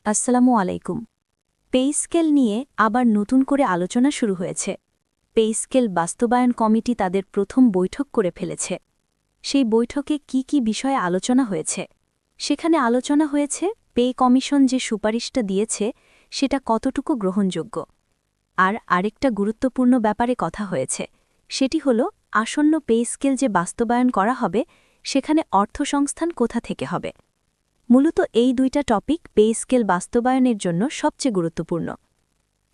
আসসালামু আলাইকুম। Pay scale নিয়ে আবার নতুন করে আলোচনা শুরু হয়েছে। পে স্কেল বাস্তবায়ন কমিটি তাদের প্রথম বৈঠক করে ফেলেছে। সেই বৈঠকে কি কি বিষয়ে আলোচনা হয়েছে? সেখানে আলোচনা হয়েছে পে কমিশন যে সুপারিশটা দিয়েছে সেটা কতটুকু গ্রহণযোগ্য। আর আরেকটা গুরুত্বপূর্ণ ব্যাপারে কথা হয়েছে, সেটি হল আসন্ন পে স্কেল যে বাস্তবায়ন করা হবে সেখানে অর্থসংস্থান কোথা থেকে হবে। মূলত এই দুইটা টপিক পে স্কেল বাস্তবায়নের জন্য সবচেয়ে গুরুত্বপূর্ণ।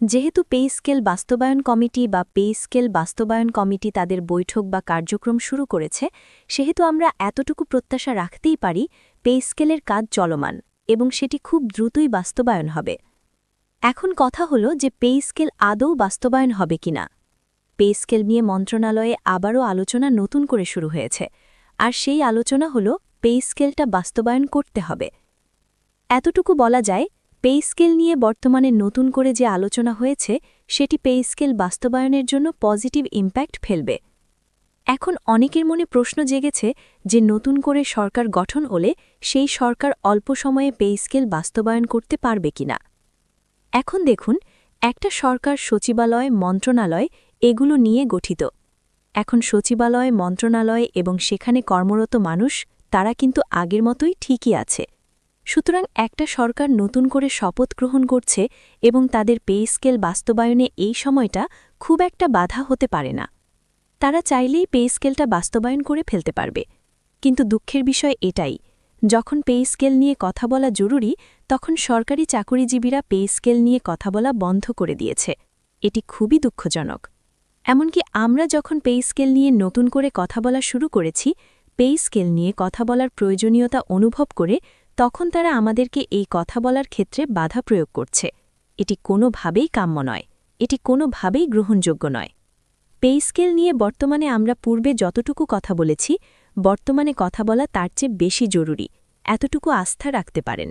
যেহেতু পে স্কেল বাস্তবায়ন কমিটি বা পে স্কেল বাস্তবায়ন কমিটি তাদের বৈঠক বা কার্যক্রম শুরু করেছে, সেহেতু আমরা এতটুকু প্রত্যাশা রাখতেই পারি পে স্কেলের কাজ চলমান এবং সেটি খুব দ্রুতই বাস্তবায়ন হবে। এখন কথা হল যে পে স্কেল আদৌ বাস্তবায়ন হবে কিনা। পে স্কেল নিয়ে মন্ত্রণালয়ে আবারও আলোচনা নতুন করে শুরু হয়েছে, আর সেই আলোচনা হল পে স্কেলটা বাস্তবায়ন করতে হবে। এতটুকু বলা যায়, পে স্কেল নিয়ে বর্তমানে নতুন করে যে আলোচনা হয়েছে সেটি পে স্কেল বাস্তবায়নের জন্য পজিটিভ ইম্প্যাক্ট ফেলবে। এখন অনেকের মনে প্রশ্ন জেগেছে যে নতুন করে সরকার গঠন হলে সেই সরকার অল্প সময়ে পে স্কেল বাস্তবায়ন করতে পারবে কিনা। এখন দেখুন, একটা সরকার সচিবালয়, মন্ত্রণালয় এগুলো নিয়ে গঠিত। এখন সচিবালয়, মন্ত্রণালয় এবং সেখানে কর্মরত মানুষ তারা কিন্তু আগের মতোই ঠিকই আছে। সুতরাং একটা সরকার নতুন করে শপথ গ্রহণ করছে এবং তাদের পে স্কেল বাস্তবায়নে এই সময়টা খুব একটা বাধা হতে পারে না। তারা চাইলেই পে স্কেলটা বাস্তবায়ন করে ফেলতে পারবে। কিন্তু দুঃখের বিষয় এটাই, যখন পে স্কেল নিয়ে কথা বলা জরুরি তখন সরকারি চাকুরিজীবীরা পে স্কেল নিয়ে কথা বলা বন্ধ করে দিয়েছে। এটি খুবই দুঃখজনক। এমনকি আমরা যখন পে স্কেল নিয়ে নতুন করে কথা বলা শুরু করেছি, পে স্কেল নিয়ে কথা বলার প্রয়োজনীয়তা অনুভব করে, তখন তারা আমাদেরকে এই কথা বলার ক্ষেত্রে বাধা প্রয়োগ করছে। এটি কোনোভাবেই কাম্য নয়, এটি কোনোভাবেই গ্রহণযোগ্য নয়। পে স্কেল নিয়ে বর্তমানে আমরা পূর্বে যতটুকু কথা বলেছি, বর্তমানে কথা বলা তার চেয়ে বেশি জরুরি, এতটুকু আস্থা রাখতে পারেন।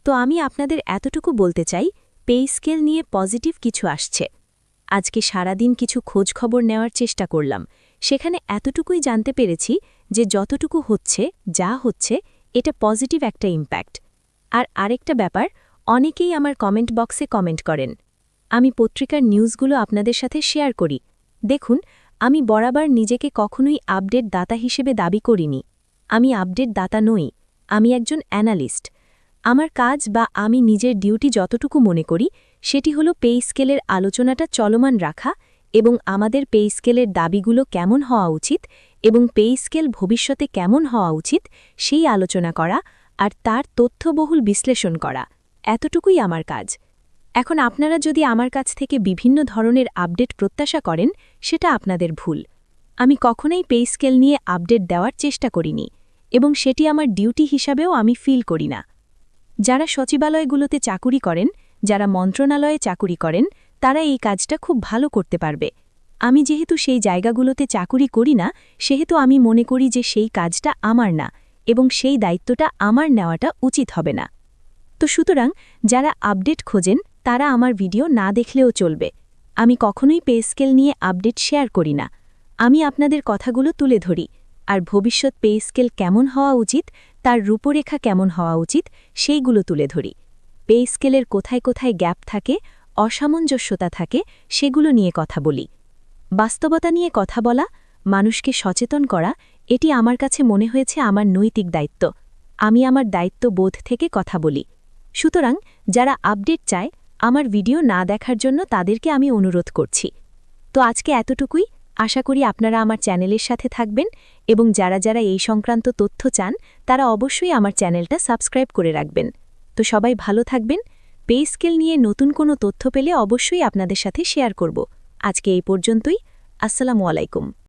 তো আমি আপনাদের এতটুকু বলতে চাই, পে স্কেল নিয়ে পজিটিভ কিছু আসছে। আজকে সারাদিন কিছু খোঁজখবর নেওয়ার চেষ্টা করলাম, সেখানে এতটুকুই জানতে পেরেছি যে যতটুকু হচ্ছে, যা হচ্ছে, এটা পজিটিভ একটা ইম্প্যাক্ট। আর আরেকটা ব্যাপার, অনেকেই আমার কমেন্ট বক্সে কমেন্ট করেন। আমি পত্রিকার নিউজগুলো আপনাদের সাথে শেয়ার করি। দেখুন, আমি বরাবর নিজেকে কখনোই আপডেট দাতা হিসেবে দাবি করিনি। আমি আপডেট দাতা নই, আমি একজন অ্যানালিস্ট। আমার কাজ বা আমি নিজের ডিউটি যতটুকু মনে করি সেটি হলো পে স্কেলের আলোচনাটা চলমান রাখা এবং আমাদের পে স্কেলের দাবিগুলো কেমন হওয়া উচিত এবং পে স্কেল ভবিষ্যতে কেমন হওয়া উচিত সেই আলোচনা করা আর তার তথ্যবহুল বিশ্লেষণ করা, এতটুকুই আমার কাজ। এখন আপনারা যদি আমার কাছ থেকে বিভিন্ন ধরনের আপডেট প্রত্যাশা করেন, সেটা আপনাদের ভুল। আমি কখনোই পে স্কেল নিয়ে আপডেট দেওয়ার চেষ্টা করিনি এবং সেটি আমার ডিউটি হিসাবেও আমি ফিল করি না। যারা সচিবালয়গুলোতে চাকুরি করেন, যারা মন্ত্রণালয়ে চাকুরি করেন, তারা এই কাজটা খুব ভালো করতে পারবে। আমি যেহেতু সেই জায়গাগুলোতে চাকুরি করি না, সেহেতু আমি মনে করি যে সেই কাজটা আমার না এবং সেই দায়িত্বটা আমার নেওয়াটা উচিত হবে না। তো সুতরাং যারা আপডেট খোঁজেন তারা আমার ভিডিও না দেখলেও চলবে। আমি কখনোই পে স্কেল নিয়ে আপডেট শেয়ার করি না। আমি আপনাদের কথাগুলো তুলে ধরি, আর ভবিষ্যৎ পে স্কেল কেমন হওয়া উচিত, তার রূপরেখা কেমন হওয়া উচিত, সেইগুলো তুলে ধরি। পে স্কেলের কোথায় কোথায় গ্যাপ থাকে, অসামঞ্জস্যতা থাকে, সেগুলো নিয়ে কথা বলি। বাস্তবতা নিয়ে কথা বলা, মানুষকে সচেতন করা, এটি আমার কাছে মনে হয়েছে আমার নৈতিক দায়িত্ব। আমি আমার দায়িত্ববোধ থেকে কথা বলি। সুতরাং যারা আপডেট চায়, আমার ভিডিও না দেখার জন্য তাদেরকে আমি অনুরোধ করছি। তো আজকে এতটুকুই। আশা করি আপনারা আমার চ্যানেলের সাথে থাকবেন এবং যারা যারা এই সংক্রান্ত তথ্য চান তারা অবশ্যই আমার চ্যানেলটা সাবস্ক্রাইব করে রাখবেন। তো সবাই ভালো থাকবেন। পে স্কেল নিয়ে নতুন কোনো তথ্য পেলে অবশ্যই আপনাদের সাথে শেয়ার করব। আজকে এই পর্যন্তই। আসসালামু আলাইকুম।